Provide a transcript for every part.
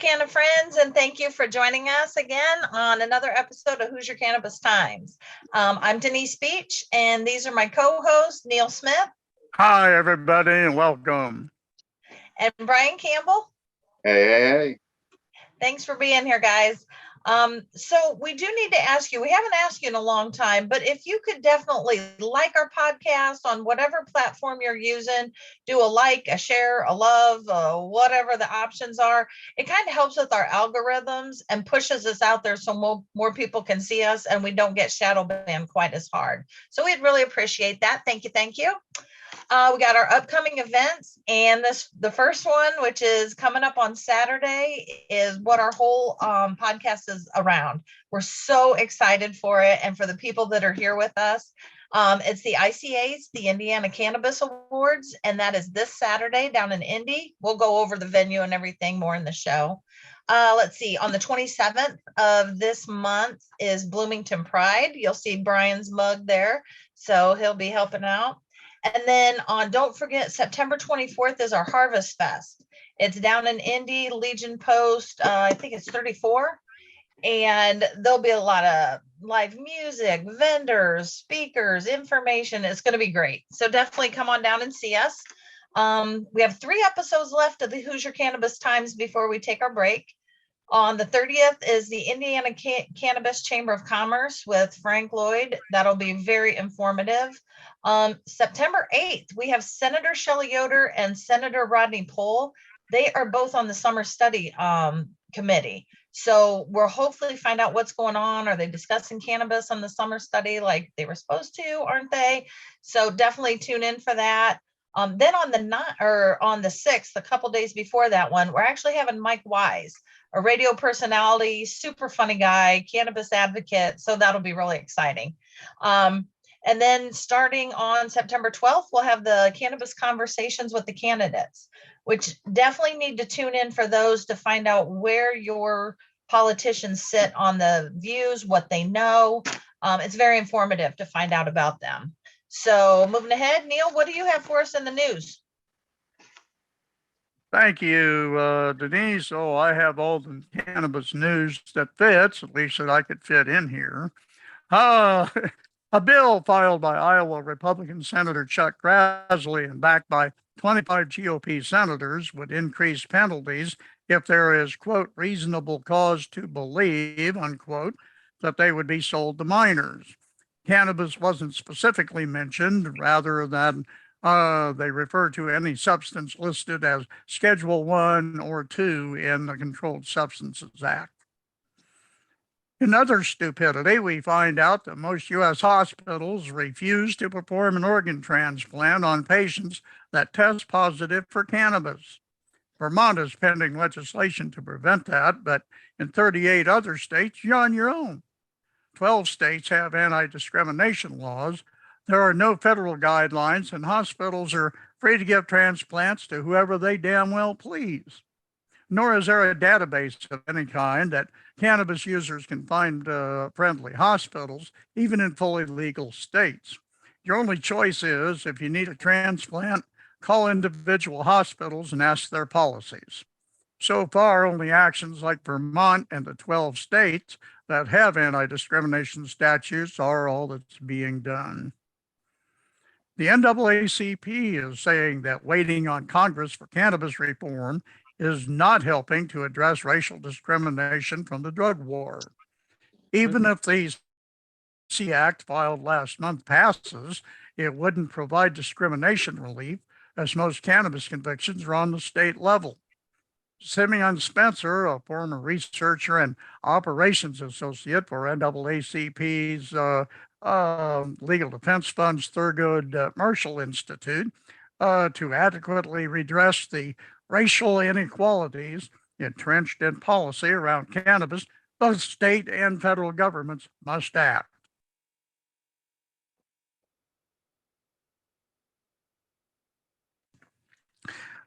Canna friends, and thank you for joining us again on another episode of Hoosier Cannabis Times. I'm Denise Beach, and these are my co-hosts, Neil Smith. Hi, everybody, and welcome. And Brian Campbell. Hey. Thanks for being here, guys. So we do need to ask you, we haven't asked you in a long time, but if you could definitely like our podcast on whatever platform you're using, do a like, a share, a love, whatever the options are. It kind of helps with our algorithms and pushes us out there so more people can see us and we don't get shadow banned quite as hard. So we'd really appreciate that. Thank you. Thank you. We got our upcoming events, and the first one, which is coming up on Saturday, is what our whole podcast is around. We're so excited for it, and for the people that are here with us. It's the ICAs, the Indiana Cannabis Awards, and that is this Saturday down in Indy. We'll go over the venue and everything more in the show. Let's see, on the 27th of this month is Bloomington Pride. You'll see Brian's mug there, so he'll be helping out. And then don't forget, September 24th is our Harvest Fest. It's down in Indy, Legion Post, I think it's 34. And there'll be a lot of live music, vendors, speakers, information. It's going to be great. So definitely come on down and see us. We have 3 episodes left of the Hoosier Cannabis Times before we take our break. On the 30th is the Indiana Cannabis Chamber of Commerce with Frank Lloyd. That'll be very informative. September 8th, we have Senator Shelley Yoder and Senator Rodney Pohl. They are both on the summer study committee. So we'll hopefully find out what's going on. Are they discussing cannabis on the summer study like they were supposed to, aren't they? So definitely tune in for that. Then on the 6th, a couple days before that one, we're actually having Mike Wise, a radio personality, super funny guy, cannabis advocate. So that'll be really exciting. And then starting on September 12th, we'll have the cannabis conversations with the candidates, which definitely need to tune in for those to find out where your politicians sit on the views, what they know. It's very informative to find out about them. So moving ahead, Neil, what do you have for us in the news? Thank you, Denise. So I have all the cannabis news that fits, at least that I could fit in here. A bill filed by Iowa Republican Senator Chuck Grassley and backed by 25 GOP senators would increase penalties if there is, quote, reasonable cause to believe, unquote, that they would be sold to minors. Cannabis wasn't specifically mentioned, rather than they refer to any substance listed as Schedule 1 or 2 in the Controlled Substances Act. In other stupidity, we find out that most U.S. hospitals refuse to perform an organ transplant on patients that test positive for cannabis. Vermont is pending legislation to prevent that, but in 38 other states, you're on your own. 12 states have anti-discrimination laws. There are no federal guidelines, and hospitals are free to give transplants to whoever they damn well please. Nor is there a database of any kind that cannabis users can find friendly hospitals, even in fully legal states. Your only choice is, if you need a transplant, call individual hospitals and ask their policies. So far, only actions like Vermont and the 12 states that have anti-discrimination statutes are all that's being done. The NAACP is saying that waiting on Congress for cannabis reform is not helping to address racial discrimination from the drug war. Even if the C Act filed last month passes, it wouldn't provide discrimination relief, as most cannabis convictions are on the state level. Simeon Spencer, a former researcher and operations associate for NAACP's Legal Defense Fund's Thurgood Marshall Institute, to adequately redress the racial inequalities entrenched in policy around cannabis, both state and federal governments must act.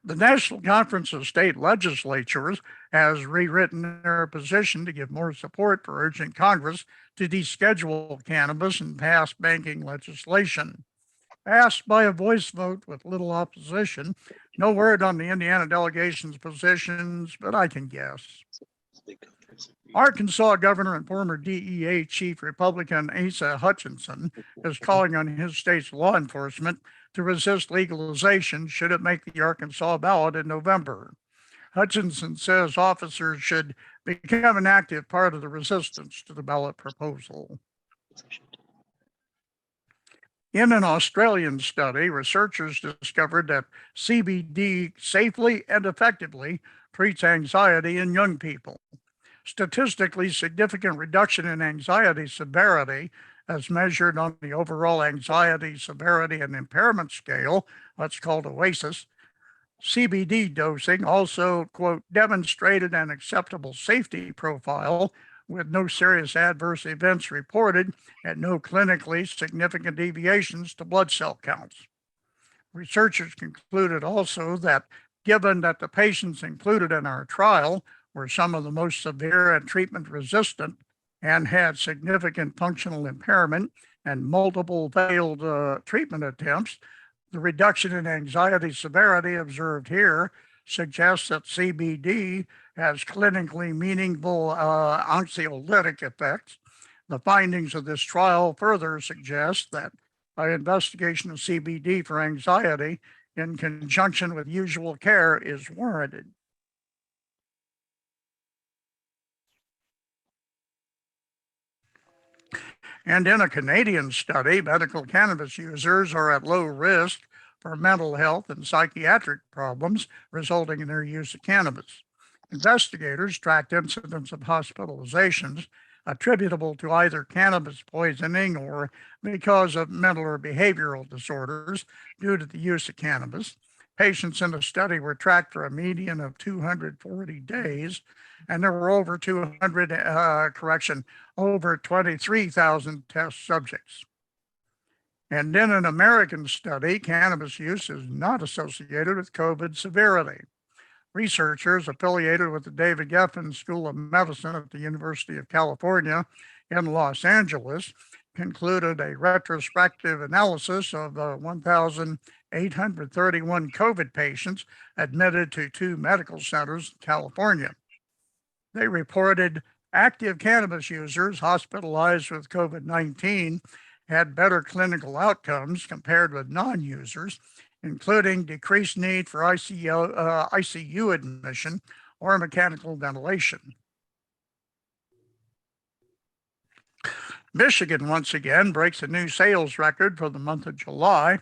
The National Conference of State Legislatures has rewritten their position to give more support for urging Congress to deschedule cannabis and pass banking legislation. passed by a voice vote with little opposition. No word on the Indiana delegation's positions, but I can guess. Arkansas Governor and former DEA Chief Republican Asa Hutchinson is calling on his state's law enforcement to resist legalization should it make the Arkansas ballot in November. Hutchinson says officers should become an active part of the resistance to the ballot proposal. In an Australian study, researchers discovered that CBD safely and effectively treats anxiety in young people. Statistically significant reduction in anxiety severity, as measured on the overall anxiety severity and impairment scale, that's called OASIS. CBD dosing also, quote, demonstrated an acceptable safety profile with no serious adverse events reported and no clinically significant deviations to blood cell counts. Researchers concluded also that given that the patients included in our trial were some of the most severe and treatment resistant and had significant functional impairment and multiple failed treatment attempts, the reduction in anxiety severity observed here suggests that CBD has clinically meaningful anxiolytic effects. The findings of this trial further suggest that an investigation of CBD for anxiety in conjunction with usual care is warranted. And in a Canadian study, medical cannabis users are at low risk for mental health and psychiatric problems resulting in their use of cannabis. Investigators tracked incidents of hospitalizations attributable to either cannabis poisoning or because of mental or behavioral disorders due to the use of cannabis. Patients in the study were tracked for a median of 240 days, and there were over 23,000 test subjects. And in an American study, cannabis use is not associated with COVID severity. Researchers affiliated with the David Geffen School of Medicine at the University of California in Los Angeles concluded a retrospective analysis of 1,831 COVID patients admitted to 2 medical centers in California. They reported active cannabis users hospitalized with COVID-19 had better clinical outcomes compared with non-users, including decreased need for ICU admission or mechanical ventilation. Michigan once again breaks a new sales record for the month of July,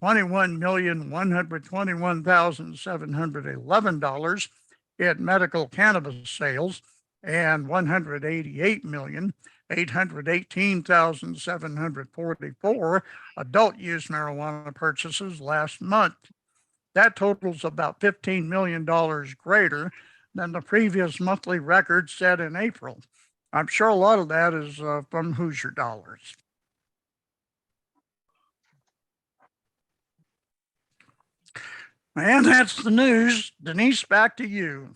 $21,121,711 in medical cannabis sales and $188,818,744 adult use marijuana purchases last month. That totals about $15 million greater than the previous monthly record set in April. I'm sure a lot of that is from Hoosier dollars. And that's the news. Denise, back to you.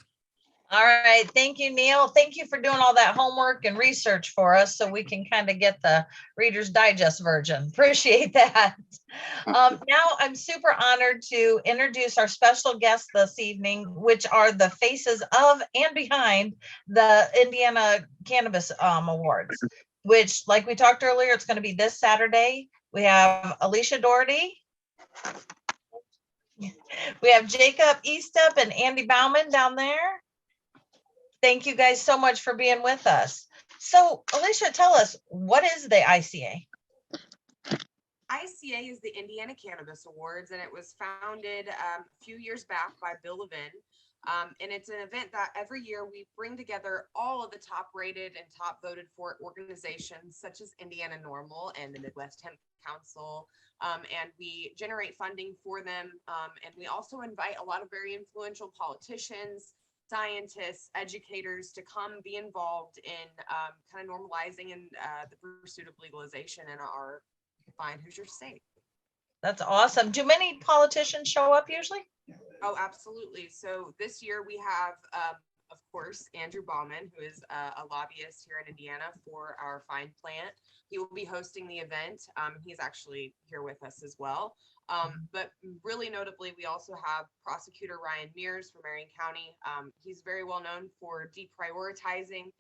All right. Thank you, Neil. Thank you for doing all that homework and research for us so we can kind of get the Reader's Digest version. Appreciate that. Now I'm super honored to introduce our special guests this evening, which are the faces of and behind the Indiana Cannabis Awards, which, like we talked earlier, it's going to be this Saturday. We have Alicia Dougherty. We have Jacob Eastup and Andy Bauman down there. Thank you guys so much for being with us. So, Alicia, tell us, what is the ICA? ICA is the Indiana Cannabis Awards, and it was founded a few years back by Bill Levin. And it's an event that every year we bring together all of the top rated and top voted for organizations such as Indiana Normal and the Midwest Hemp Council. And we generate funding for them. And we also invite a lot of very influential politicians, scientists, educators to come be involved in kind of normalizing and the pursuit of legalization in our fine Hoosier state. That's awesome. Do many politicians show up usually? Oh, absolutely. So this year we have, of course, Andrew Bauman, who is a lobbyist here in Indiana for our fine plant. He will be hosting the event. He's actually here with us as well. But really notably, we also have Prosecutor Ryan Mears from Marion County. He's very well known for deprioritizing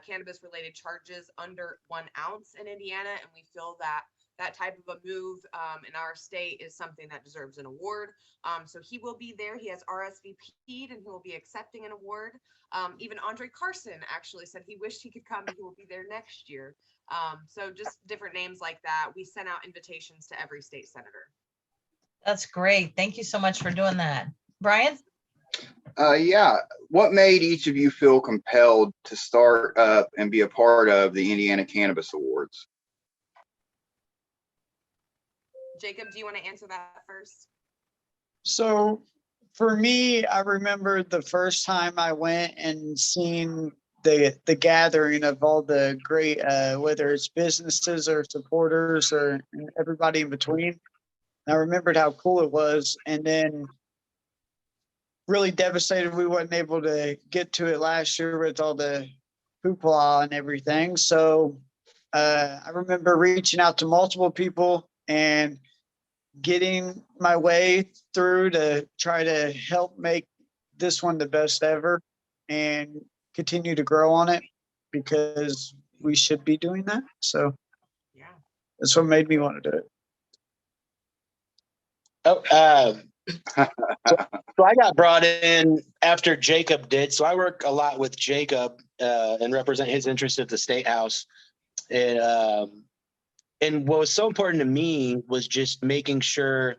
cannabis-related charges under 1 ounce in Indiana, and we feel that that type of a move in our state is something that deserves an award. So he will be there. He has RSVP'd and he will be accepting an award. Even Andre Carson actually said he wished he could come and he will be there next year. So just different names like that. We sent out invitations to every state senator. That's great. Thank you so much for doing that. Brian? Yeah. What made each of you feel compelled to start up and be a part of the Indiana Cannabis Awards? Jacob, do you want to answer that first? So for me, I remember the first time I went and seen the gathering of all the great, whether it's businesses or supporters or everybody in between. I remembered how cool it was, and then really devastated we wasn't able to get to it last year with all the hoopla and everything. So I remember reaching out to multiple people and getting my way through to try to help make this one the best ever and continue to grow on it, because we should be doing that. So Yeah. that's what made me want to do it. So I got brought in after Jacob did. So I work a lot with Jacob and represent his interests at the State House. And what was so important to me was just making sure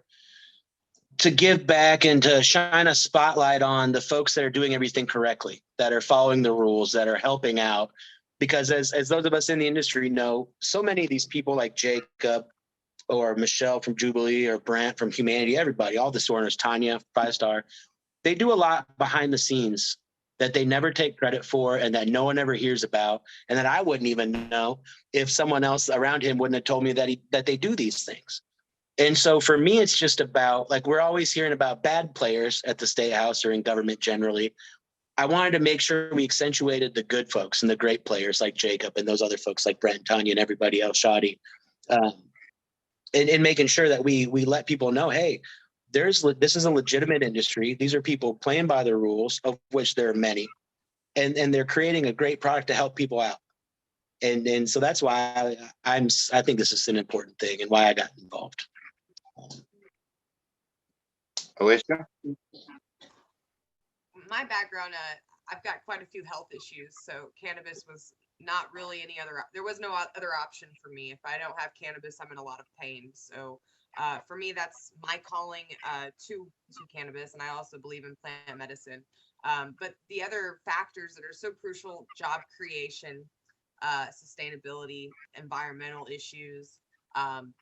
to give back and to shine a spotlight on the folks that are doing everything correctly, that are following the rules, that are helping out. Because as those of us in the industry know, so many of these people like Jacob or Michelle from Jubilee or Brant from Humanity, everybody, all the Sorners, Tanya, 5-star, they do a lot behind the scenes that they never take credit for and that no one ever hears about, and that I wouldn't even know if someone else around him wouldn't have told me that they do these things. And so for me, it's just about, like, we're always hearing about bad players at the State House or in government generally. I wanted to make sure we accentuated the good folks and the great players like Jacob and those other folks like Brent and Tanya and everybody else, Shadi, and making sure that we let people know, hey, this is a legitimate industry. These are people playing by the rules, of which there are many, and they're creating a great product to help people out. And so that's why I think this is an important thing and why I got involved. Alicia? My background, I've got quite a few health issues, so cannabis was not really there was no other option for me. If I don't have cannabis, I'm in a lot of pain. So for me, that's my calling to cannabis, and I also believe in plant medicine. But the other factors that are so crucial: job creation, sustainability, environmental issues,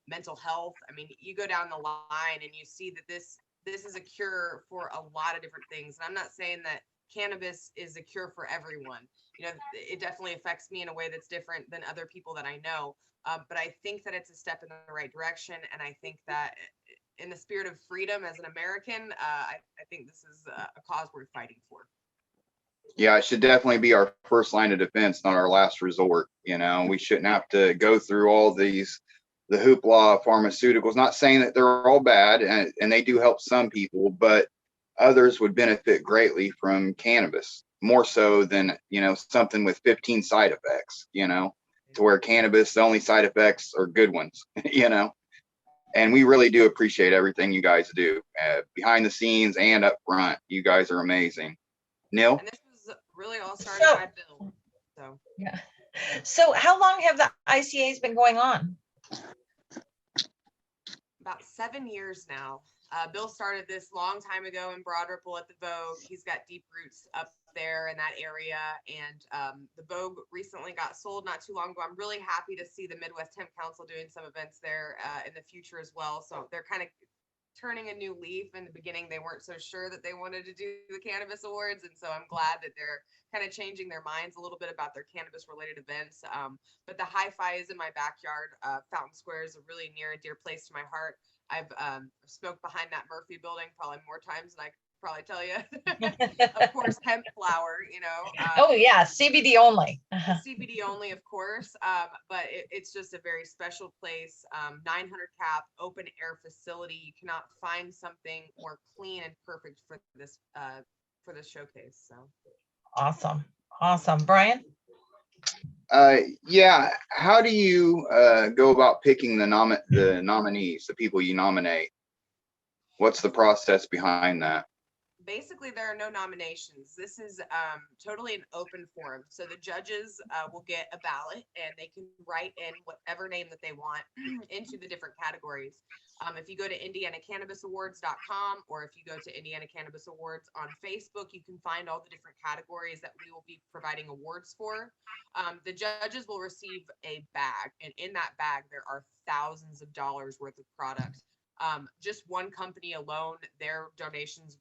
mental health. I mean, you go down the line and you see that this is a cure for a lot of different things. And I'm not saying that cannabis is a cure for everyone. You know, it definitely affects me in a way that's different than other people that I know. But I think that it's a step in the right direction. And I think that in the spirit of freedom as an American, I think this is a cause worth fighting for. Yeah, it should definitely be our first line of defense, not our last resort. You know, we shouldn't have to go through all the hoopla pharmaceuticals. Not saying that they're all bad, and they do help some people, but others would benefit greatly from cannabis, more so than, you know, something with 15 side effects, you know, to where cannabis, the only side effects are good ones, you know. And we really do appreciate everything you guys do behind the scenes and up front. You guys are amazing. Neil? And this was really all started by Bill. So Yeah. So how long have the ICAs been going on? about 7 years now. Bill started this long time ago in Broad Ripple at the Vogue. He's got deep roots up there in that area. And the Vogue recently got sold not too long ago. I'm really happy to see the Midwest Hemp Council doing some events there in the future as well. So they're kind of turning a new leaf. In the beginning, they weren't so sure that they wanted to do the cannabis awards. And so I'm glad that they're kind of changing their minds a little bit about their cannabis related events. But the hi-fi is in my backyard. Fountain Square is a really near and dear place to my heart. I've smoked behind that Murphy building probably more times than I probably tell you. Of course, hemp flower, Oh yeah, CBD only. CBD only, of course, but it's just a very special place. 900 cap open air facility. You cannot find something more clean and perfect for this showcase. So Awesome. Brian? Yeah. How do you go about picking the nominees, the people you nominate? What's the process behind that? Basically, there are no nominations. This is totally an open forum. So the judges will get a ballot and they can write in whatever name that they want into the different categories. If you go to IndianaCannabisAwards.com or if you go to Indiana Cannabis Awards on Facebook, you can find all the different categories that we will be providing awards for. The judges will receive a bag, and in that bag, there are thousands of dollars worth of product. Just one company alone, their donations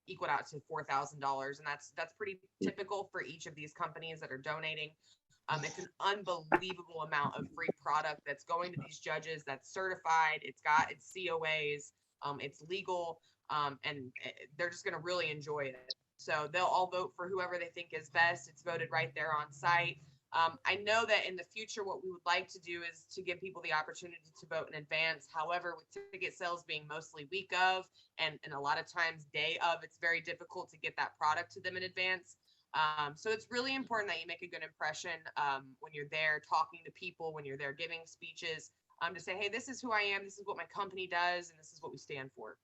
equaled out to $4,000, and that's pretty typical for each of these companies that are donating. It's an unbelievable amount of free product that's going to these judges, that's certified, it's got its COAs, it's legal, and they're just going to really enjoy it. So they'll all vote for whoever they think is best. It's voted right there on site. I know that in the future, what we would like to do is to give people the opportunity to vote in advance. However, with ticket sales being mostly week of and a lot of times day of, it's very difficult to get that product to them in advance. So it's really important that you make a good impression when you're there talking to people, when you're there giving speeches, to say, hey, this is who I am, this is what my company does, and this is what we stand for.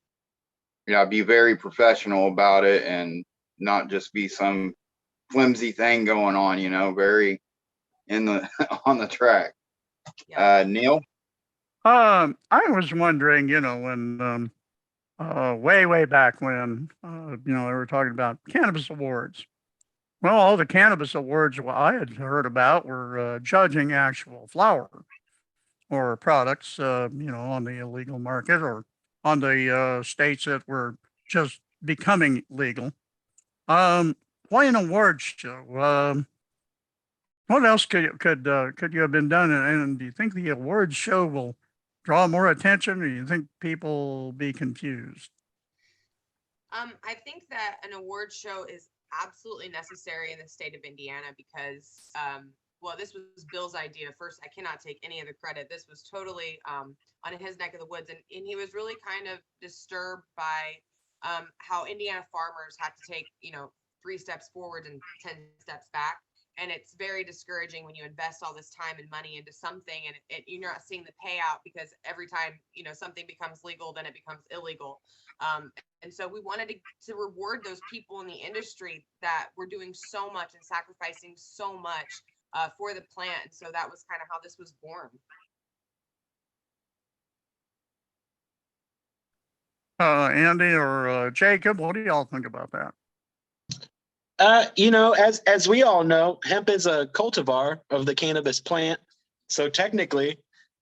Yeah, be very professional about it and not just be some flimsy thing going on, very on the track. Yeah. Neil? I was wondering, when way back when, they were talking about cannabis awards. Well, all the cannabis awards I had heard about were judging actual flower or products, on the illegal market or on the states that were just becoming legal. Why an award show? What else could you have been done? And do you think the awards show will draw more attention, or do you think people will be confused? I think that an award show is absolutely necessary in the state of Indiana because, well, this was Bill's idea. First, I cannot take any of the credit. This was totally on his neck of the woods. And he was really kind of disturbed by how Indiana farmers had to take, 3 steps forward and 10 steps back. And it's very discouraging when you invest all this time and money into something and you're not seeing the payout because every time, something becomes legal, then it becomes illegal. And so we wanted to reward those people in the industry that were doing so much and sacrificing so much for the plant. And so that was kind of how this was born. Andy or Jacob, what do y'all think about that? As we all know, hemp is a cultivar of the cannabis plant. So technically,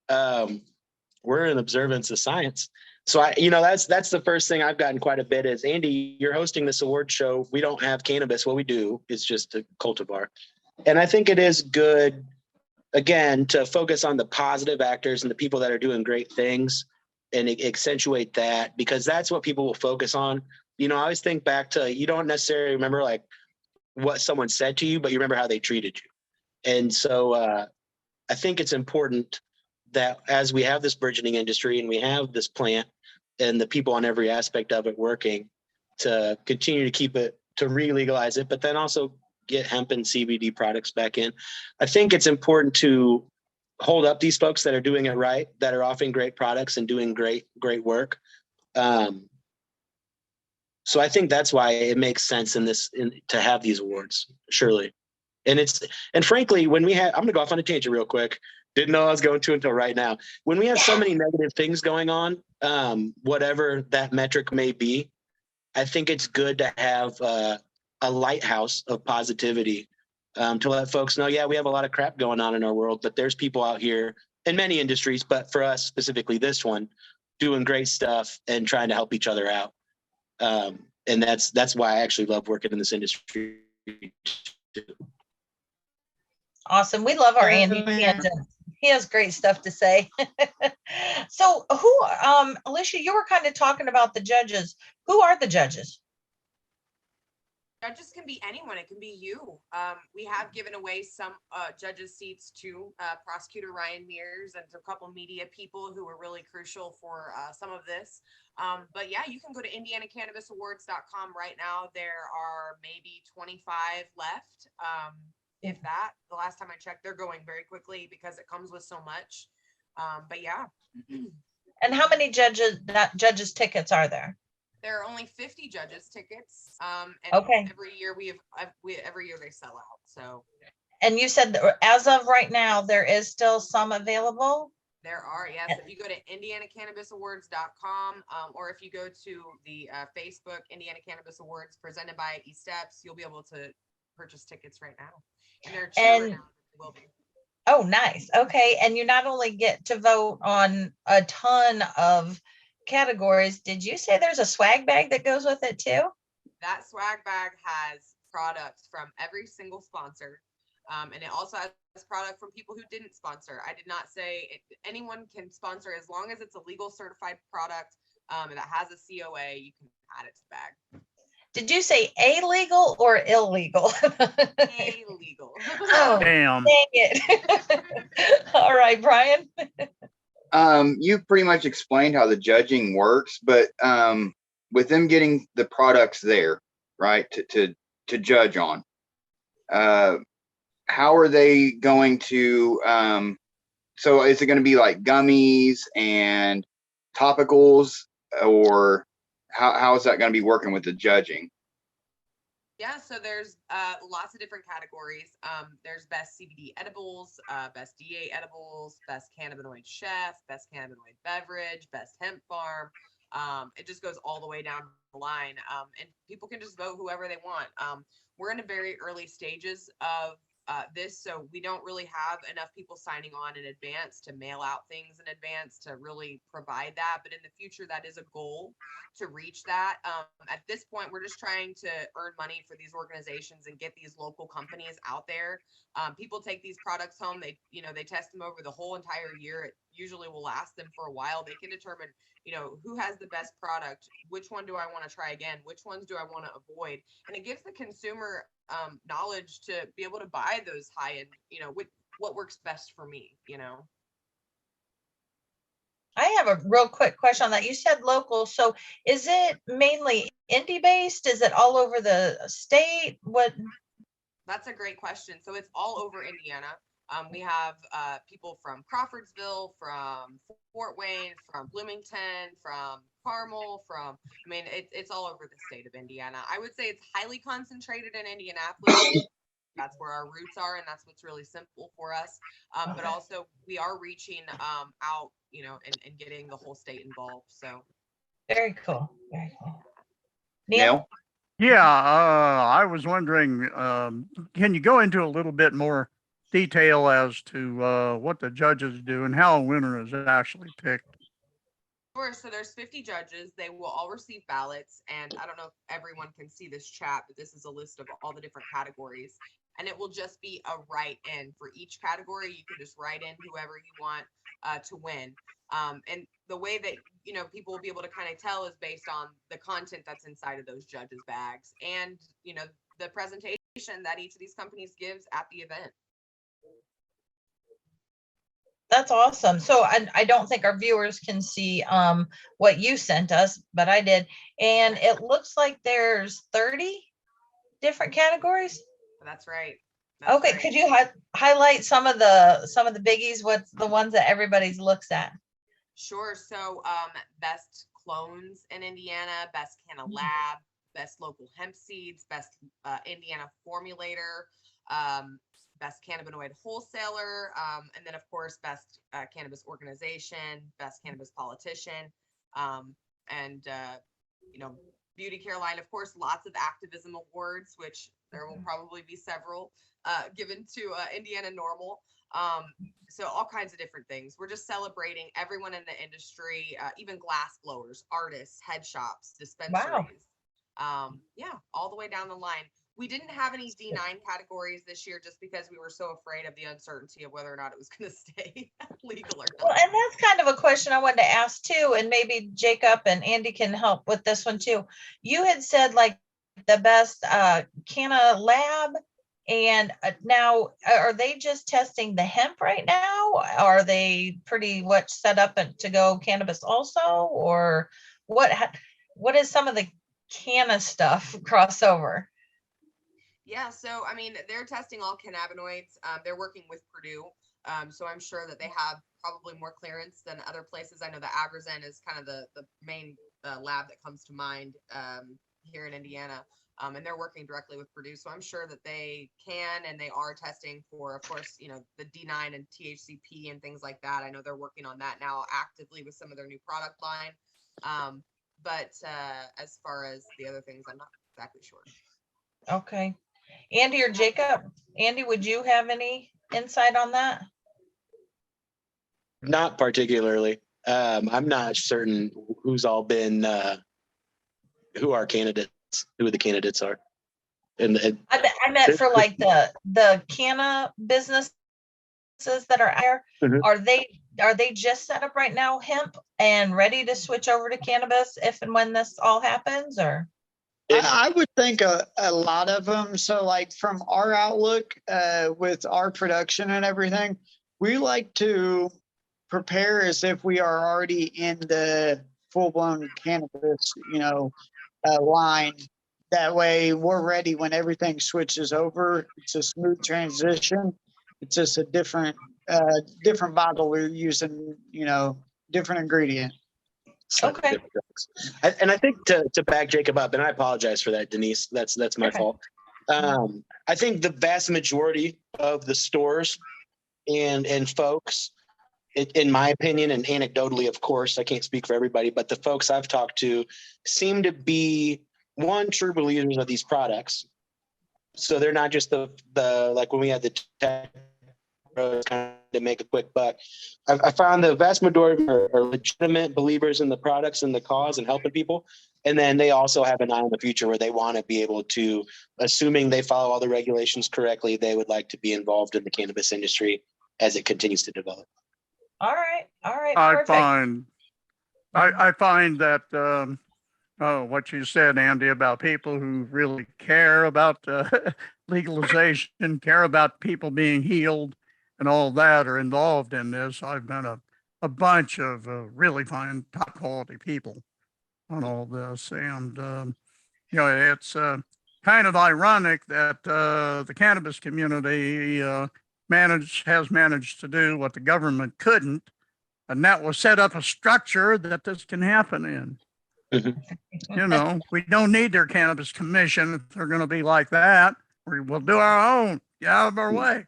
we're in observance of science. So that's the first thing I've gotten quite a bit is, Andy, you're hosting this award show. We don't have cannabis. What we do is just a cultivar. And I think it is good, again, to focus on the positive actors and the people that are doing great things and accentuate that, because that's what people will focus on. I always think back to, you don't necessarily remember like what someone said to you, but you remember how they treated you. And so I think it's important that as we have this burgeoning industry and we have this plant and the people on every aspect of it working, to continue to keep it, to re-legalize it, but then also get hemp and CBD products back in. I think it's important to hold up these folks that are doing it right, that are offering great products and doing great work. So I think that's why it makes sense to have these awards, surely. And frankly, when we had, I'm gonna go off on a tangent real quick. Didn't know I was going to until right now. When we have so many negative things going on, whatever that metric may be, I think it's good to have a lighthouse of positivity to let folks know, yeah, we have a lot of crap going on in our world, but there's people out here in many industries, but for us specifically this one, doing great stuff and trying to help each other out. And that's why I actually love working in this industry too. Awesome. We love our Andy tangents. He has great stuff to say. So who, Alicia, you were kind of talking about the judges. Who are the judges? Judges can be anyone. It can be you. We have given away some judges seats to prosecutor Ryan Mears and a couple media people who were really crucial for some of this. But yeah, you can go to indianaccannabisawards.com right now. There are maybe 25 left. If that, the last time I checked, they're going very quickly because it comes with so much. But yeah. And how many judges tickets are there? There are only 50 judges tickets. And Okay. every year every year they sell out. So. And you said that as of right now, there is still some available? There are, yes. If you go to indianaccannabisawards.com, or if you go to the Facebook Indiana Cannabis Awards presented by eSteps, you'll be able to purchase tickets right now. And they're cheaper now than they will be. Oh, nice. Okay. And you not only get to vote on a ton of categories, did you say there's a swag bag that goes with it too? That swag bag has products from every single sponsor. And it also has product from people who didn't sponsor. I did not say anyone can sponsor as long as it's a legal certified product and that has a COA, you can add it to the bag. Did you say illegal or illegal? Illegal. Oh, Damn. dang it. All right, Brian. You pretty much explained how the judging works, but with them getting the products there, right, to judge on, how are they going to? So is it going to be like gummies and topicals, or how is that going to be working with the judging? Yeah, so there's lots of different categories. There's best CBD edibles, best DA edibles, best cannabinoid chef, best cannabinoid beverage, best hemp farm. It just goes all the way down the line. And people can just vote whoever they want. We're in the very early stages of this, so we don't really have enough people signing on in advance to mail out things in advance to really provide that. But in the future, that is a goal to reach that. At this point, we're just trying to earn money for these organizations and get these local companies out there. People take these products home. They test them over the whole entire year. It usually will last them for a while. They can determine, who has the best product, which one do I want to try again, which ones do I want to avoid, and it gives the consumer knowledge to be able to buy those high end, with what works best for me. I have a real quick question on that. You said local, so is it mainly Indy based? Is it all over the state? What? That's a great question. So it's all over Indiana. We have people from Crawfordsville, from Fort Wayne, from Bloomington, from Carmel, it's all over the state of Indiana. I would say it's highly concentrated in Indianapolis. That's where our roots are, and that's what's really simple for us. But also we are reaching out, and getting the whole state involved. So Very cool. Very cool. Neil? Yeah, I was wondering, can you go into a little bit more detail as to what the judges do and how a winner is actually picked? Sure. So there's 50 judges. They will all receive ballots. And I don't know if everyone can see this chat, but this is a list of all the different categories. And it will just be a write-in for each category. You can just write in whoever you want to win. And the way that, people will be able to kind of tell is based on the content that's inside of those judges' bags and, the presentation that each of these companies gives at the event. That's awesome. So I don't think our viewers can see what you sent us, but I did. And it looks like there's 30 different categories. That's right. Okay, right. could you highlight some of the biggies? What's the ones that everybody looks at? Sure. So best clones in Indiana, best Canna Lab, best local hemp seeds, best Indiana formulator, best cannabinoid wholesaler, and then of course best cannabis organization, best cannabis politician, and beauty care line. Of course, lots of activism awards, which there will probably be several given to Indiana NORML. So all kinds of different things. We're just celebrating everyone in the industry, even glass blowers, artists, head shops, dispensaries. Wow. Yeah, all the way down the line. We didn't have any D9 categories this year just because we were so afraid of the uncertainty of whether or not it was going to stay legal or Well, not. and that's kind of a question I wanted to ask too, and maybe Jacob and Andy can help with this one too. You had said like the best Canna lab, and now are they just testing the hemp right now? Are they pretty much set up to go cannabis also, or what is some of the Canna stuff crossover? Yeah, so I mean, they're testing all cannabinoids. They're working with Purdue, so I'm sure that they have probably more clearance than other places. I know the Agrizen is kind of the main lab that comes to mind here in Indiana, and they're working directly with Purdue. So I'm sure that they can and they are testing for, of course, you know, the D9 and THCP and things like that. I know they're working on that now actively with some of their new product line. But as far as the other things, I'm not exactly sure. Okay. Andy or Jacob? Andy, would you have any insight on that? Not particularly. I'm not certain who's all been, who are candidates, who the candidates are. And I meant for like the Canna businesses that are out there. Mhm. Are they just set up right now, hemp, and ready to switch over to cannabis if and when this all happens, or? I would think a lot of them. So like from our outlook, with our production and everything, we like to prepare as if we are already in the full-blown cannabis, line. That way we're ready when everything switches over. It's a smooth transition. It's just a different bottle. We're using, different ingredient. Okay. And I think to back Jacob up, and I apologize for that, Denise. That's my Okay. fault. I think the vast majority of the stores and folks, in my opinion, and anecdotally, of course, I can't speak for everybody, but the folks I've talked to seem to be true believers of these products. So they're not just the like when we had the tech kind of to make a quick buck. I found the vast majority are legitimate believers in the products and the cause and helping people. And then they also have an eye on the future where they want to be able to, assuming they follow all the regulations correctly, they would like to be involved in the cannabis industry as it continues to develop. All right. I Perfect. find that what you said, Andy, about people who really care about legalization, care about people being healed, and all that are involved in this. I've met a bunch of really fine, top quality people on all this, and it's kind of ironic that the cannabis community has managed to do what the government couldn't, and that was set up a structure that this can happen in. We don't need their cannabis commission if they're going to be like that. We'll do our own. Get out of our way.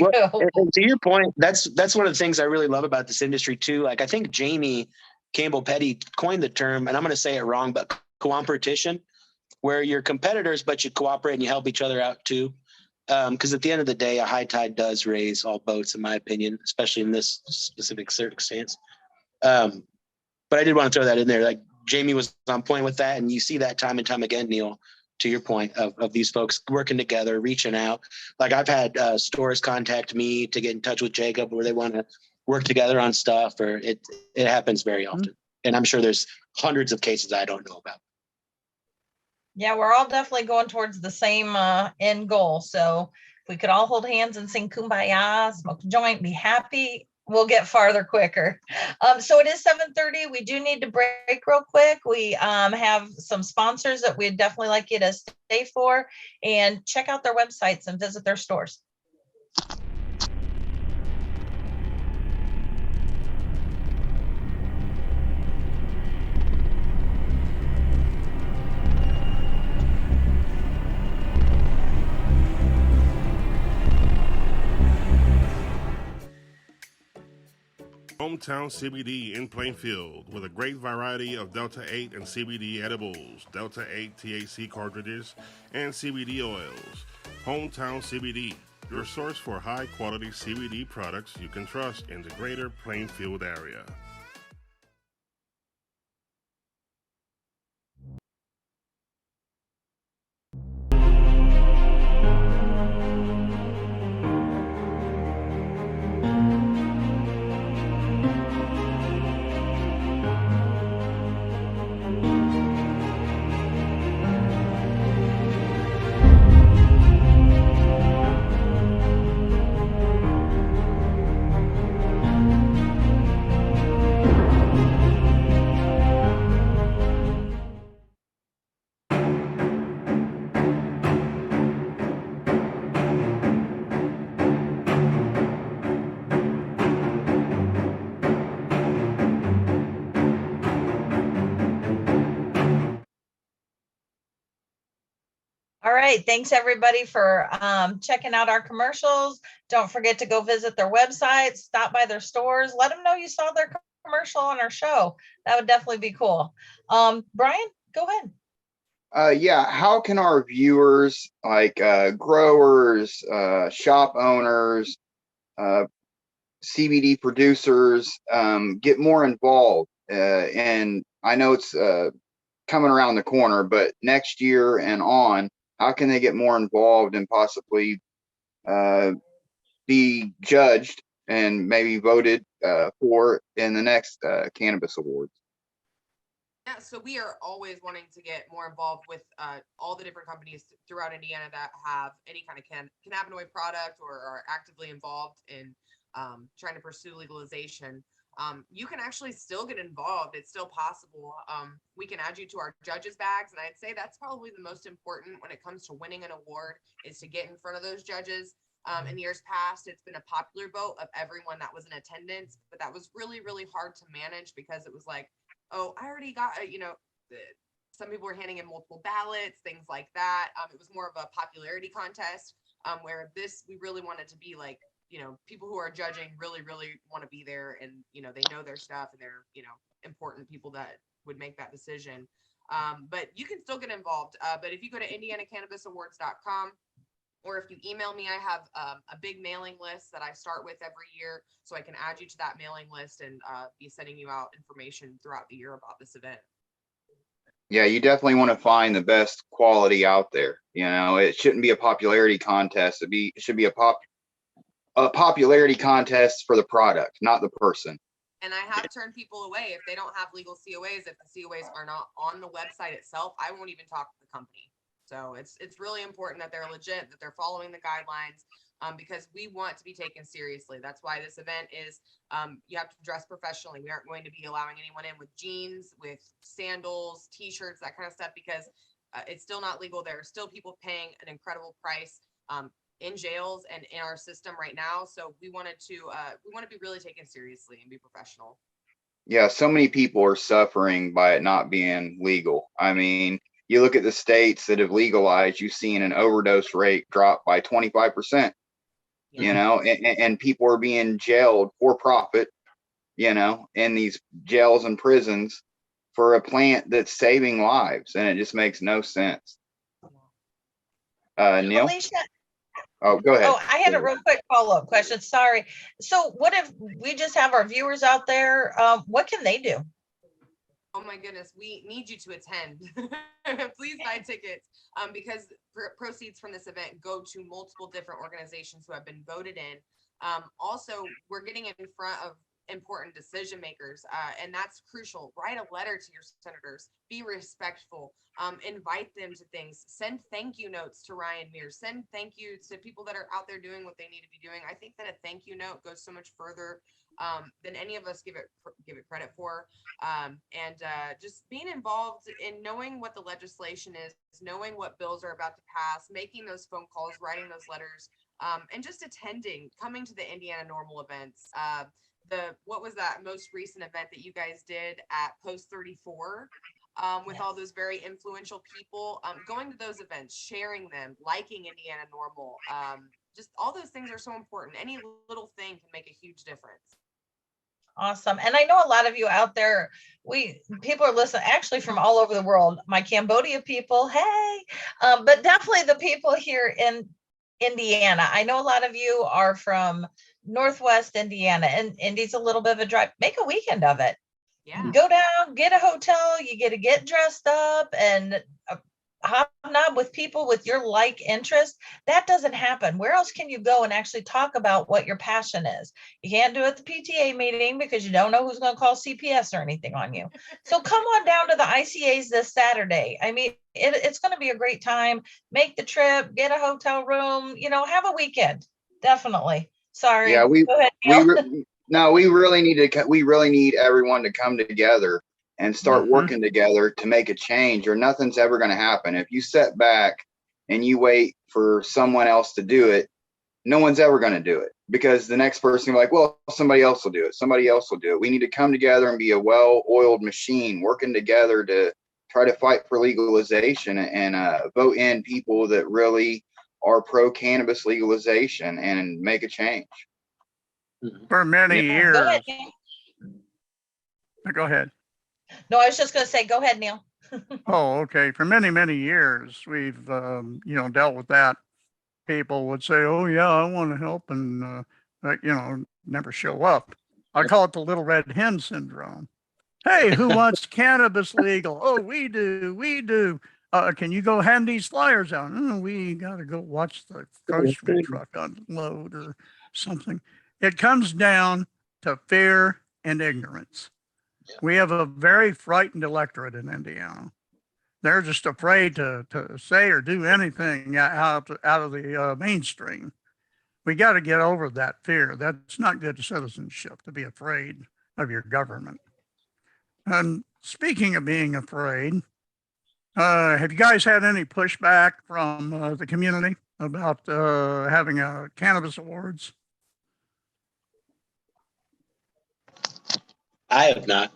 Well, and to your point, that's one of the things I really love about this industry too. Like I think Jamie Campbell Petty coined the term, and I'm going to say it wrong, but cooperation, where you're competitors, but you cooperate and you help each other out too. Because at the end of the day, a high tide does raise all boats, in my opinion, especially in this specific circumstance. But I did want to throw that in there. Like Jamie was on point with that, and you see that time and time again, Neil, to your point of these folks working together, reaching out. Like I've had stores contact me to get in touch with Jacob where they want to work together on stuff, or it happens very often. And I'm sure there's hundreds of cases I don't know about. Yeah, we're all definitely going towards the same end goal. So if we could all hold hands and sing Kumbaya, smoke a joint, be happy, we'll get farther quicker. So it is 7:30. We do need to break real quick. We have some sponsors that we'd definitely like you to stay for, and check out their websites and visit their stores. Hometown CBD in Plainfield with a great variety of Delta 8 and CBD edibles, Delta 8 THC cartridges, and CBD oils. Hometown CBD, your source for high quality CBD products you can trust in the greater Plainfield area. All right. Thanks everybody for checking out our commercials. Don't forget to go visit their website, stop by their stores, let them know you saw their commercial on our show. That would definitely be cool. Brian, go ahead. Yeah, how can our viewers, like growers, shop owners, CBD producers, get more involved? And I know it's coming around the corner, but next year and on, how can they get more involved and possibly be judged and maybe voted for in the next cannabis awards? Yeah, so we are always wanting to get more involved with all the different companies throughout Indiana that have any kind of cannabinoid product or are actively involved in trying to pursue legalization. You can actually still get involved. It's still possible. We can add you to our judges' bags, and I'd say that's probably the most important when it comes to winning an award, is to get in front of those judges. In years past, it's been a popular vote of everyone that was in attendance, but that was really, really hard to manage because it was like, oh, I already got, some people were handing in multiple ballots, things like that. It was more of a popularity contest, where we really wanted to be like, people who are judging really, really want to be there, and, they know their stuff, and they're, important people that would make that decision. But you can still get involved. But if you go to indianacannabisawards.com, or if you email me, I have a big mailing list that I start with every year, so I can add you to that mailing list and be sending you out information throughout the year about this event. Yeah, you definitely want to find the best quality out there. It shouldn't be a popularity contest. It should be a popularity contest for the product, not the person. And I have turned people away if they don't have legal COAs. If the COAs are not on the website itself, I won't even talk to the company. So it's really important that they're legit, that they're following the guidelines, because we want to be taken seriously. That's why this event is, you have to dress professionally. We aren't going to be allowing anyone in with jeans, with sandals, t-shirts, that kind of stuff, because it's still not legal. There are still people paying an incredible price in jails and in our system right now. So we want to be really taken seriously and be professional. Yeah, so many people are suffering by it not being legal. I mean, you look at the states that have legalized, you've seen an overdose rate drop by 25%, and people are being jailed for profit, in these jails and prisons for a plant that's saving lives. And it just makes no sense. Neil? Alicia, Oh, go ahead. Oh, I had a real quick follow-up question. Sorry. So what if we just have our viewers out there? What can they do? Oh my goodness, we need you to attend. Please buy tickets, because proceeds from this event go to multiple different organizations who have been voted in. Also, we're getting in front of important decision makers, and that's crucial. Write a letter to your senators. Be respectful. Invite them to things. Send thank you notes to Ryan Mears. Send thank you to people that are out there doing what they need to be doing. I think that a thank you note goes so much further than any of us give it credit for. And just being involved in knowing what the legislation is, knowing what bills are about to pass, making those phone calls, writing those letters, and just attending, coming to the Indiana Normal events. What was that most recent event that you guys did at Post 34 with all those very influential people? Going to those events, sharing them, liking Indiana Normal, just all those things are so important. Any little thing can make a huge difference. Awesome. And I know a lot of you out there, people are listening actually from all over the world. My Cambodia people, hey, but definitely the people here in Indiana. I know a lot of you are from Northwest Indiana, and Indy's a little bit of a drive. Make a weekend of it. Yeah. Go down, get a hotel, you get to get dressed up and hobnob with people with your like interest. That doesn't happen. Where else can you go and actually talk about what your passion is? You can't do it at the PTA meeting because you don't know who's going to call CPS or anything on you. So come on down to the ICAs this Saturday. I mean, it's going to be a great time. Make the trip, get a hotel room, have a weekend. Definitely. Sorry. Yeah, Go ahead, Neil. we really need everyone to come together and start working together to make a change, or nothing's ever going to happen. If you sit back and you wait for someone else to do it, no one's ever going to do it, because the next person will be like, well, somebody else will do it. Somebody else will do it. We need to come together and be a well-oiled machine working together to try to fight for legalization and vote in people that really are pro cannabis legalization and make a change. For many Go years. ahead, Neil. Go ahead. No, I was just going to say, go ahead, Neil. Oh, okay. For many, many years, we've, dealt with that. People would say, oh, yeah, I want to help, and, never show up. I call it the little red hen syndrome. Hey, who wants cannabis legal? Oh, we do. We do. Can you go hand these flyers out? Oh, we got to go watch the grocery truck unload or something. It comes down to fear and ignorance. We have a very frightened electorate in Indiana. They're just afraid to say or do anything out of the mainstream. We got to get over that fear. That's not good citizenship, to be afraid of your government. And speaking of being afraid, have you guys had any pushback from the community about having a cannabis awards? I have not.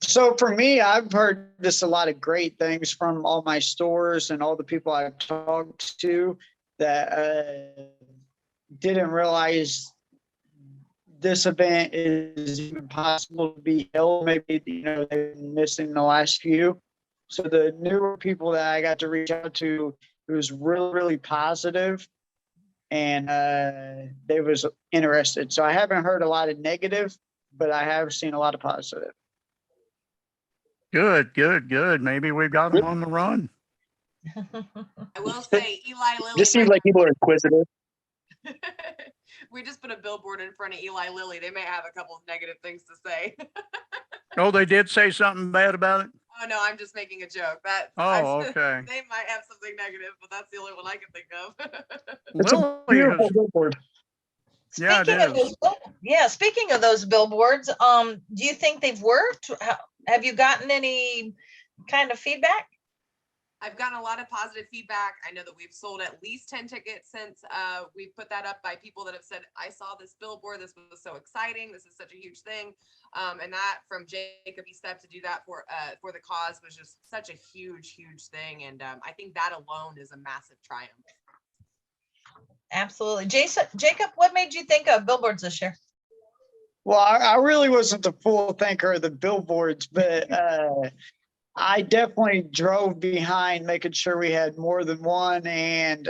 So for me, I've heard just a lot of great things from all my stores and all the people I've talked to that didn't realize this event is even possible to be held. Maybe, they've been missing the last few. So the newer people that I got to reach out to, it was really, really positive, and they was interested. So I haven't heard a lot of negative, but I have seen a lot of positive. Good, good, good. Maybe we've got them on the run. I will say Eli Lilly. Just seems like people are inquisitive. We just put a billboard in front of Eli Lilly. They may have a couple of negative things to say. Oh, they did say something bad about it? Oh no, I'm just making a joke. Okay. They might have something negative, but that's the only one I can think of. It's a beautiful billboard. Yeah, Speaking of those billboards, do you think they've worked? Have you gotten any kind of feedback? I've gotten a lot of positive feedback. I know that we've sold at least 10 tickets since we put that up by people that have said, I saw this billboard. This was so exciting. This is such a huge thing. And that from Jacob, he stepped to do that for the cause was just such a huge, huge thing. And I think that alone is a massive triumph. Absolutely. Jacob, what made you think of billboards this year? Well, I really wasn't the full thinker of the billboards, but I definitely drove behind making sure we had more than one, and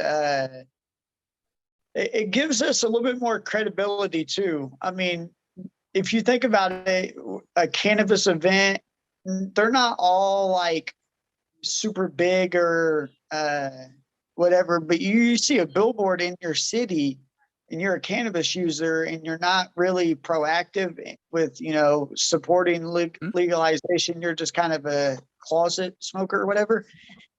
it gives us a little bit more credibility too. I mean, if you think about it, a cannabis event, they're not all like super big or whatever, but you see a billboard in your city and you're a cannabis user and you're not really proactive with, supporting legalization, you're just kind of a closet smoker or whatever.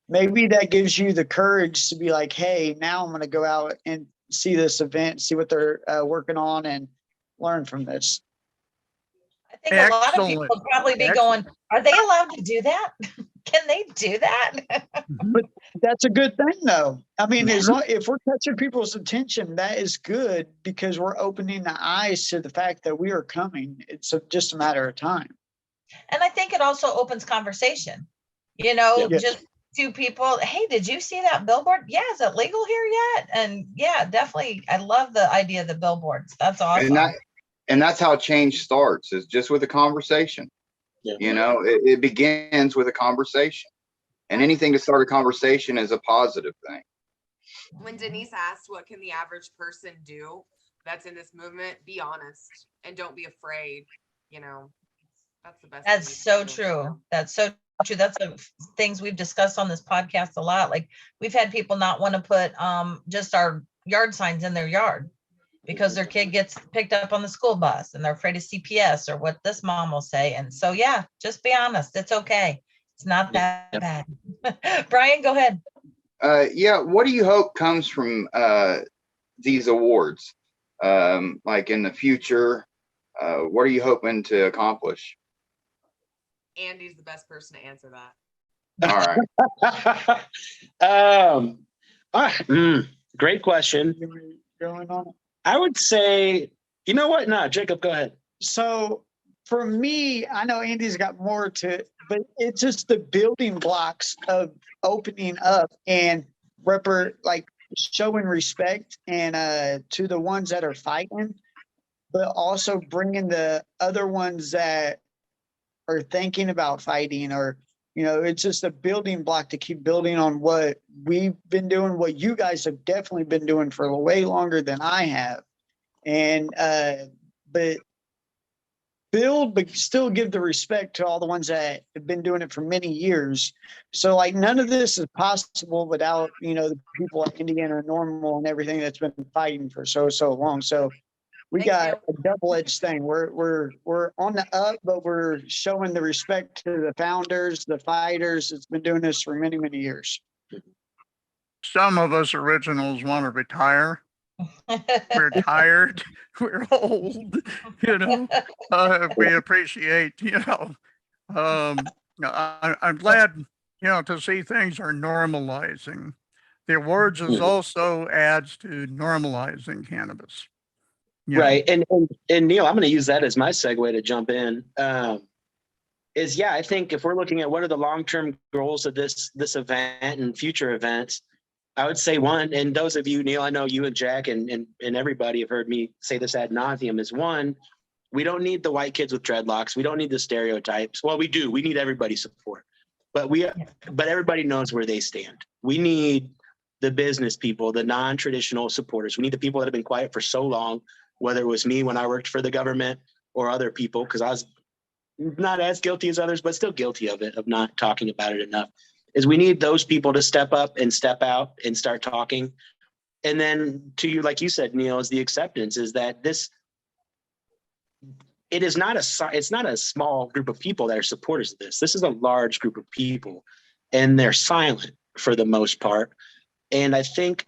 Maybe that gives you the courage to be like, hey, now I'm going to go out and see this event, see what they're working on, and learn from this. I think a lot of people would probably be going, are they allowed to do that? Can they do that? But that's a good thing, though. I mean, if we're catching people's attention, that is good because we're opening the eyes to the fact that we are coming. It's just a matter of time. And I think it also opens conversation, just to people. Hey, did you see that billboard? Yeah. Is it legal here yet? And yeah, definitely. I love the idea of the billboards. That's awesome. And that's how change starts, is just with a conversation. Yeah. It begins with a conversation, and anything to start a conversation is a positive thing. When Denise asked, what can the average person do that's in this movement? Be honest and don't be afraid. That's the best. That's so true. That's so true. That's the things we've discussed on this podcast a lot. Like we've had people not want to put just our yard signs in their yard because their kid gets picked up on the school bus and they're afraid of CPS or what this mom will say. And so, yeah, just be honest. It's okay. It's not that bad. Brian, go ahead. What do you hope comes from these awards? Like in the future, what are you hoping to accomplish? Andy's the best person to answer that. All right. Great question. Going on. I would say, you know what? No, Jacob, go ahead. So for me, I know Andy's got more to it, but it's just the building blocks of opening up and like showing respect and to the ones that are fighting, but also bringing the other ones that are thinking about fighting, or it's just a building block to keep building on what we've been doing, what you guys have definitely been doing for way longer than I have. And but build, but still give the respect to all the ones that have been doing it for many years. So like none of this is possible without, the people of Indiana Normal and everything that's been fighting for so long. So we Thank got you. a double-edged thing. We're on the up, but we're showing the respect to the founders, the fighters that's been doing this for many, many years. Some of us originals want to retire. We're tired. We're old. We appreciate. I'm glad to see things are normalizing. The awards is also adds to normalizing cannabis. Right. And Neil, I'm going to use that as my segue to jump in. I think if we're looking at what are the long-term goals of this event and future events, I would say one, and those of you, Neil, I know you and Jack and everybody have heard me say this ad nauseum, is one, we don't need the white kids with dreadlocks. We don't need the stereotypes. Well, we do. We need everybody's support. But everybody knows where they stand. We need the business people, the non-traditional supporters. We need the people that have been quiet for so long, whether it was me when I worked for the government or other people, because I was not as guilty as others, but still guilty of it, of not talking about it enough, is we need those people to step up and step out and start talking. And then to you, like you said, Neil, is the acceptance is that it's not a small group of people that are supporters of this. This is a large group of people, and they're silent for the most part. And I think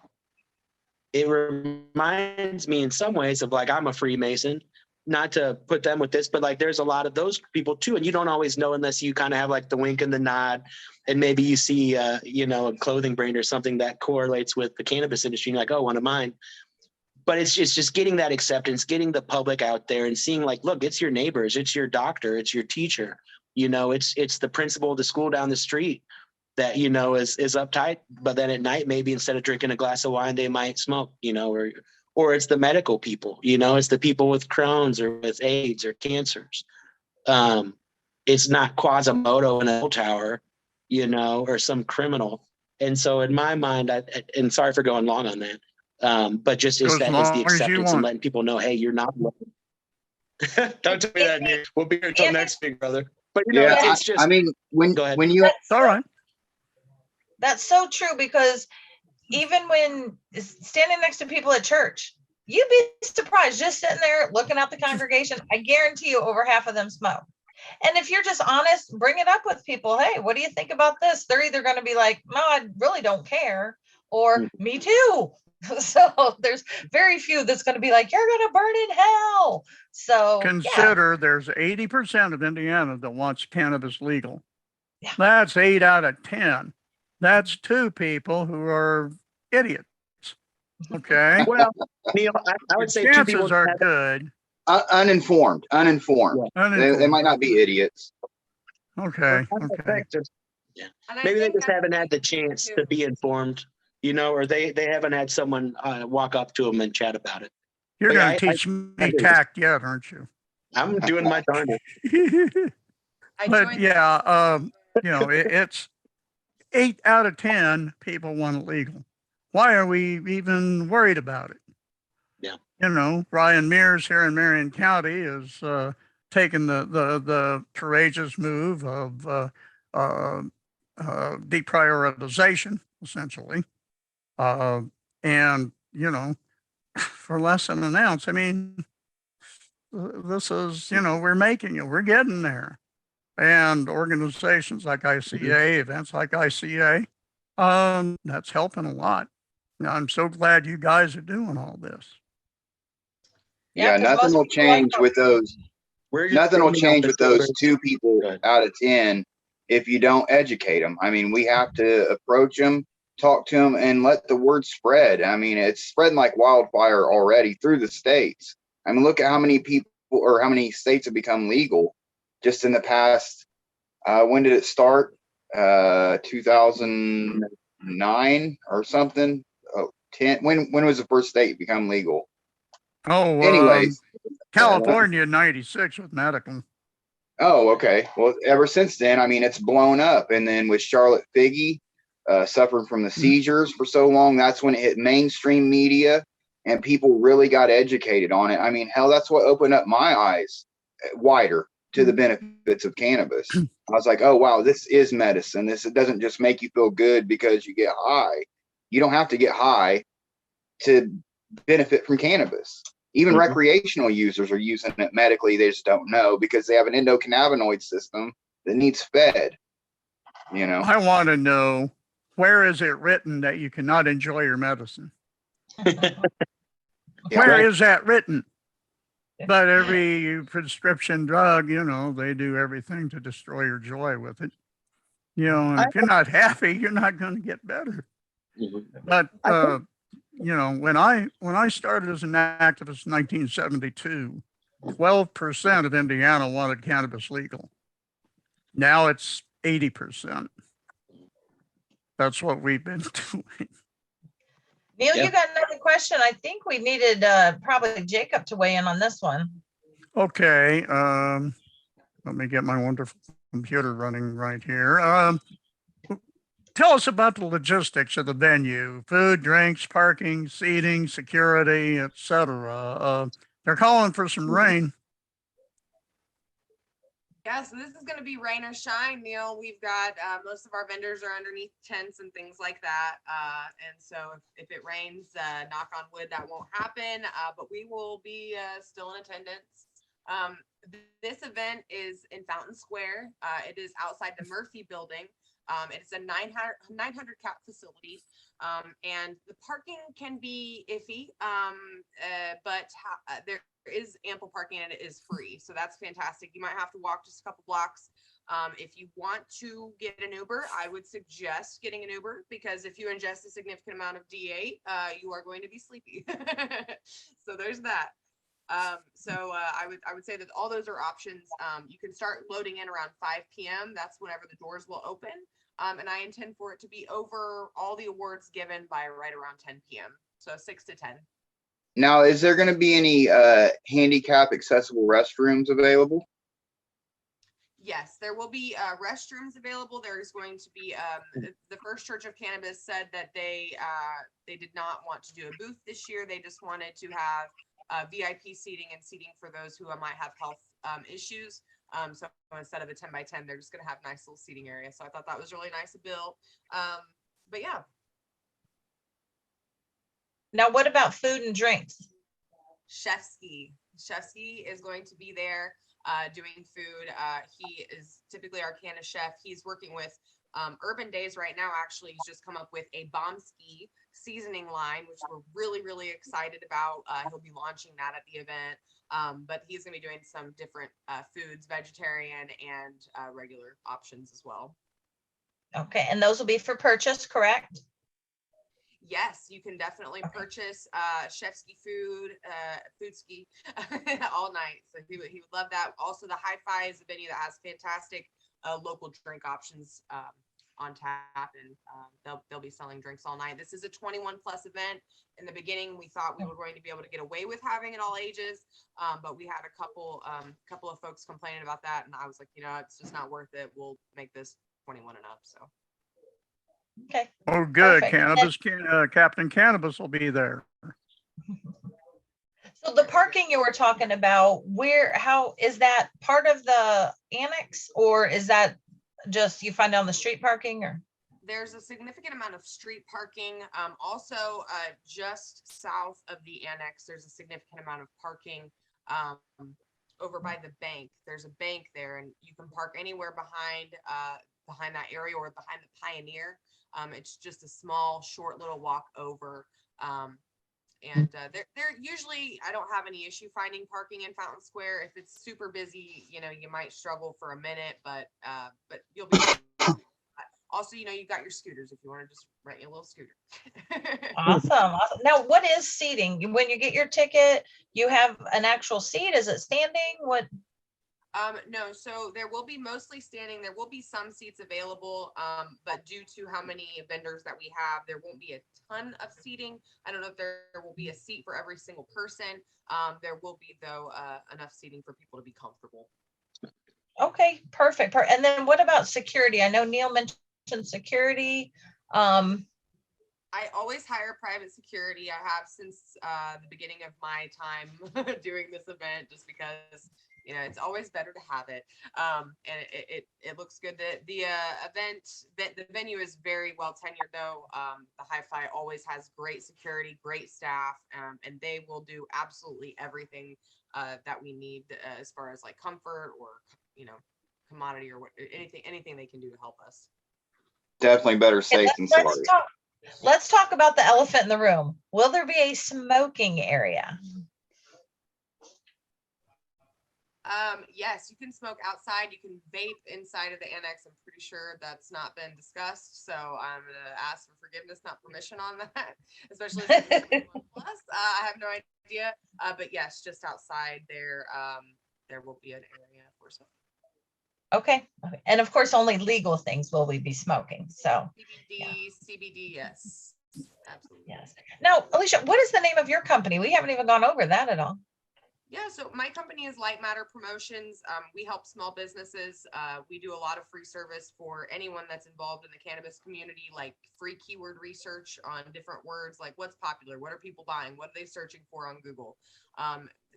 it reminds me in some ways of like, I'm a Freemason, not to put them with this, but like there's a lot of those people too. And you don't always know unless you kind of have like the wink and the nod, and maybe you see, a clothing brand or something that correlates with the cannabis industry. And you're like, oh, one of mine. But it's just getting that acceptance, getting the public out there and seeing like, look, it's your neighbors, it's your doctor, it's your teacher, it's the principal of the school down the street that, is uptight, but then at night, maybe instead of drinking a glass of wine, they might smoke, or it's the medical people, it's the people with Crohn's or with AIDS or cancers. It's not Quasimodo in a tower, or some criminal. And so in my mind, and sorry for going long on that, but just is the acceptance and letting people know, hey, you're not alone. Don't tell me that, Nick. We'll be here until next week, brother. But it's just. I mean, when you. It's all right. That's so true, because even when standing next to people at church, you'd be surprised just sitting there looking out the congregation. I guarantee you over half of them smoke. And if you're just honest, bring it up with people. Hey, what do you think about this? They're either going to be like, no, I really don't care, or me too. So there's very few that's going to be like, you're going to burn in hell. So consider there's 80% of Indiana that wants cannabis legal. Yeah. That's 8 out of 10. That's 2 people who are idiots. Okay. Well, Neil, I would say 2 people are good. Uninformed. Yeah. They might not be idiots. Okay. Yeah. Maybe they just haven't had the chance to be informed, or they haven't had someone walk up to them and chat about it. You're going to teach me tact yet, aren't you? I'm doing my darndest. But it's 8 out of 10 people want it legal. Why are we even worried about it? Yeah. Brian Mears here in Marion County is taking the courageous move of deprioritization, essentially. And, for less than an ounce, I mean, this is, we're getting there. And organizations like ICA, events like ICA, that's helping a lot. I'm so glad you guys are doing all this. Yeah, nothing will change with those. Nothing will change with those 2 people out of 10 if you don't educate them. I mean, we have to approach them, talk to them, and let the word spread. I mean, it's spreading like wildfire already through the states. I mean, look at how many people or how many states have become legal just in the past. When did it start? 2009 or something. Oh, 10. When was the first state become legal? Oh, Anyways, California in 96 with medical. oh, okay. Well, ever since then, I mean, it's blown up. And then with Charlotte Figge suffering from the seizures for so long, that's when it hit mainstream media and people really got educated on it. I mean, hell, that's what opened up my eyes wider to the benefits of cannabis. I was like, oh, wow, this is medicine. It doesn't just make you feel good because you get high. You don't have to get high to benefit from cannabis. Even recreational users are using it medically. They just don't know because they have an endocannabinoid system that needs fed. You know, I want to know, where is it written that you cannot enjoy your medicine? Where is that written? But every prescription drug, they do everything to destroy your joy with it. And if you're not happy, you're not going to get better. But when I started as an activist in 1972, 12% of Indiana wanted cannabis legal. Now it's 80%. That's what we've been doing. Neil, you got another question? I think we needed probably Jacob to weigh in on this one. Okay. Let me get my wonderful computer running right here. Tell us about the logistics of the venue: food, drinks, parking, seating, security, etc. They're calling for some rain. Yeah, so this is going to be rain or shine, Neil. We've got most of our vendors are underneath tents and things like that. And so if it rains, knock on wood, that won't happen. But we will be still in attendance. This event is in Fountain Square. It is outside the Murphy building. It's a 900 cap facility. And the parking can be iffy, but there is ample parking and it is free. So that's fantastic. You might have to walk just a couple blocks. If you want to get an Uber, I would suggest getting an Uber, because if you ingest a significant amount of D8, you are going to be sleepy. So there's that. I would say that all those are options. You can start loading in around 5 p.m. That's whenever the doors will open. And I intend for it to be over all the awards given by right around 10 p.m. So 6 to 10. Now, is there going to be any handicap accessible restrooms available? Yes, there will be restrooms available. There's going to be the First Church of Cannabis said that they did not want to do a booth this year. They just wanted to have VIP seating and seating for those who might have health issues. So instead of a 10 by 10, they're just going to have nice little seating area. So I thought that was really nice of Bill. But yeah. Now, what about food and drinks? Chefsky is going to be there doing food. He is typically our canna chef. He's working with Urban Days right now. Actually, he's just come up with a Bombski seasoning line, which we're really, really excited about. He'll be launching that at the event. But he's going to be doing some different foods, vegetarian and regular options as well. Okay, and those will be for purchase, correct? Yes, you can definitely purchase Chefsky food, Foodski all night. So he would love that. Also, the Hi-Fi is a venue that has fantastic local drink options on tap, and they'll be selling drinks all night. This is a 21 plus event. In the beginning, we thought we were going to be able to get away with having it all ages, but we had a couple of folks complaining about that, and I was like, it's just not worth it. We'll make this 21 and up. So. Okay. Oh, good. Perfect. Captain Cannabis will be there. So the parking you were talking about, how is that part of the annex, or is that just you find on the street parking? Or there's a significant amount of street parking. Also, just south of the annex, there's a significant amount of parking over by the bank. There's a bank there, and you can park anywhere behind that area or behind the Pioneer. It's just a small, short little walk over. They're usually, I don't have any issue finding parking in Fountain Square. If it's super busy, you might struggle for a minute, but you'll be fine. Also, you know, you got your scooters if you want to just rent you a little scooter. Awesome. Now, what is seating? When you get your ticket, you have an actual seat? Is it standing? What? No, so there will be mostly standing. There will be some seats available, but due to how many vendors that we have, there won't be a ton of seating. I don't know if there will be a seat for every single person. There will be, though, enough seating for people to be comfortable. Okay, perfect. And then what about security? I know Neil mentioned security. I always hire private security. I have since the beginning of my time doing this event, just because, you know, it's always better to have it. And it looks good. The venue is very well tenured, though. The Hi-Fi always has great security, great staff, and they will do absolutely everything that we need as far as like comfort or, you know, commodity or anything they can do to help us. Definitely better safe than sorry. Let's talk about the elephant in the room. Will there be a smoking area? Yes, you can smoke outside. You can vape inside of the annex. I'm pretty sure that's not been discussed. So I'm going to ask for forgiveness, not permission on that, especially since it's 21 plus. I have no idea. But yes, just outside there, there will be an area for smoking. Okay. And of course, only legal things will we be smoking. So CBD, yes. Absolutely. Yes. Now, Alicia, what is the name of your company? We haven't even gone over that at all. Yeah, so my company is Light Matter Promotions. We help small businesses. We do a lot of free service for anyone that's involved in the cannabis community, like free keyword research on different words, like what's popular, what are people buying, what are they searching for on Google.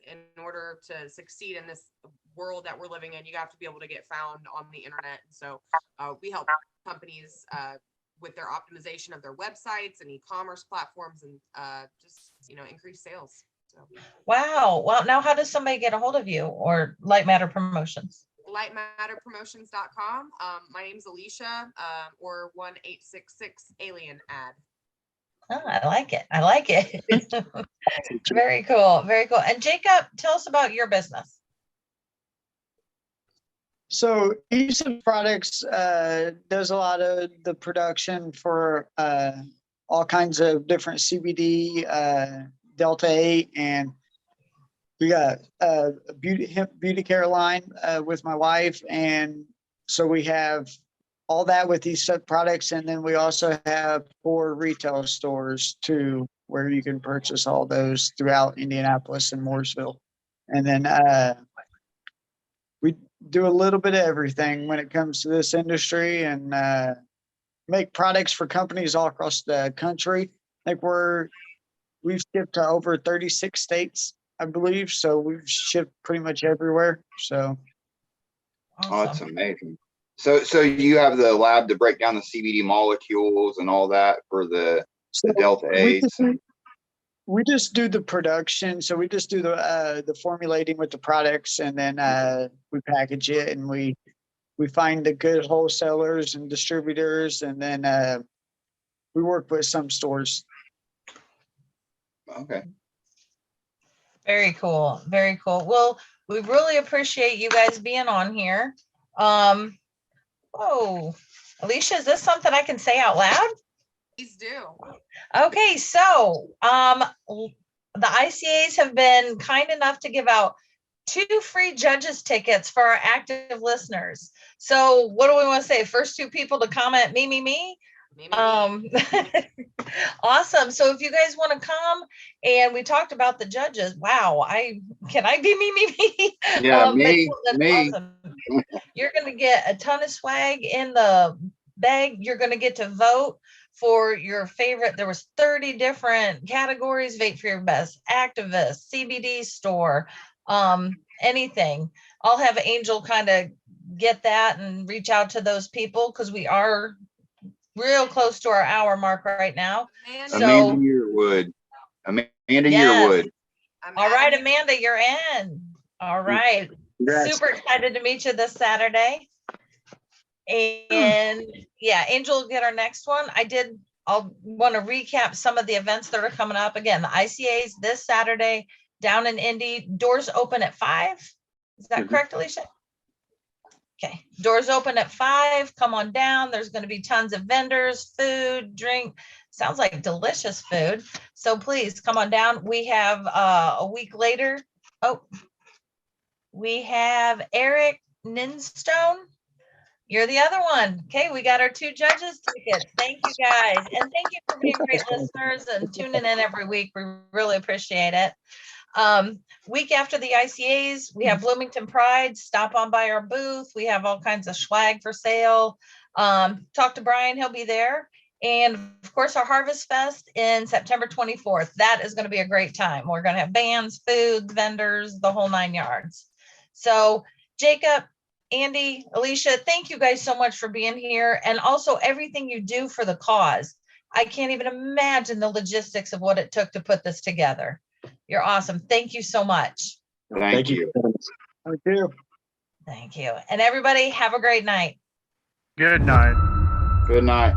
In order to succeed in this world that we're living in, you have to be able to get found on the internet. And so we help companies with their optimization of their websites and e-commerce platforms, and just, you know, increase sales. So. Wow. Well, now how does somebody get a hold of you or Light Matter Promotions? lightmatterpromotions.com. My name's Alicia, or 1-866-ALIEN ad. Oh, I like it. I like it. Very cool. Very cool. And Jacob, tell us about your business. So each of the products does a lot of the production for all kinds of different CBD, Delta 8, and we got a beauty care line with my wife, and so we have all that with these sub products, and then we also have 4 retail stores too, where you can purchase all those throughout Indianapolis and Mooresville, and then we do a little bit of everything when it comes to this industry, and make products for companies all across the country. Like we've shipped to over 36 states, I believe. So we've shipped pretty much everywhere. So. Awesome. Oh, that's amazing. So you have the lab to break down the CBD molecules and all that for the Delta 8s. We just do the production. So we just do the formulating with the products, and then we package it, and we find the good wholesalers and distributors, and then we work with some stores. Okay. Very cool. Very cool. Well, we really appreciate you guys being on here. Oh, Alicia, is this something I can say out loud? Please do. Okay, so the ICAs have been kind enough to give out 2 free judges tickets for our active listeners. So what do we want to say? First 2 people to comment me. Awesome. So if you guys want to come, and we talked about the judges. Wow, can I be me? Yeah, me. Awesome. You're going to get a ton of swag in the bag. You're going to get to vote for your favorite. There was 30 different categories. Vape for your best activist, CBD store, anything. I'll have Angel kind of get that and reach out to those people, because we are real close to our hour mark right now. Amanda Yearwood. Yearwood. All right, Amanda, you're in. All right. Congrats. Super excited to meet you this Saturday. And yeah, Angel will get our next one. I'll want to recap some of the events that are coming up. Again, the ICAs this Saturday down in Indy. Doors open at 5. Is that correct, Alicia? Okay, doors open at 5. Come on down. There's going to be tons of vendors, food, drink. Sounds like delicious food. So please come on down. We have a week later. Oh, we have Eric Ninstone. You're the other one. Okay, we got our 2 judges tickets. Thank you guys. And thank you for being great listeners and tuning in every week. We really appreciate it. Week after the ICAs, we have Bloomington Pride. Stop on by our booth. We have all kinds of swag for sale. Talk to Brian, he'll be there. And of course, our Harvest Fest in September 24th. That is going to be a great time. We're going to have bands, food, vendors, the whole 9 yards. So Jacob, Andy, Alicia, thank you guys so much for being here, and also everything you do for the cause. I can't even imagine the logistics of what it took to put this together. You're awesome. Thank you so much. Thank you. Thank you. Thank you. And everybody have a great night. Good night. Good night.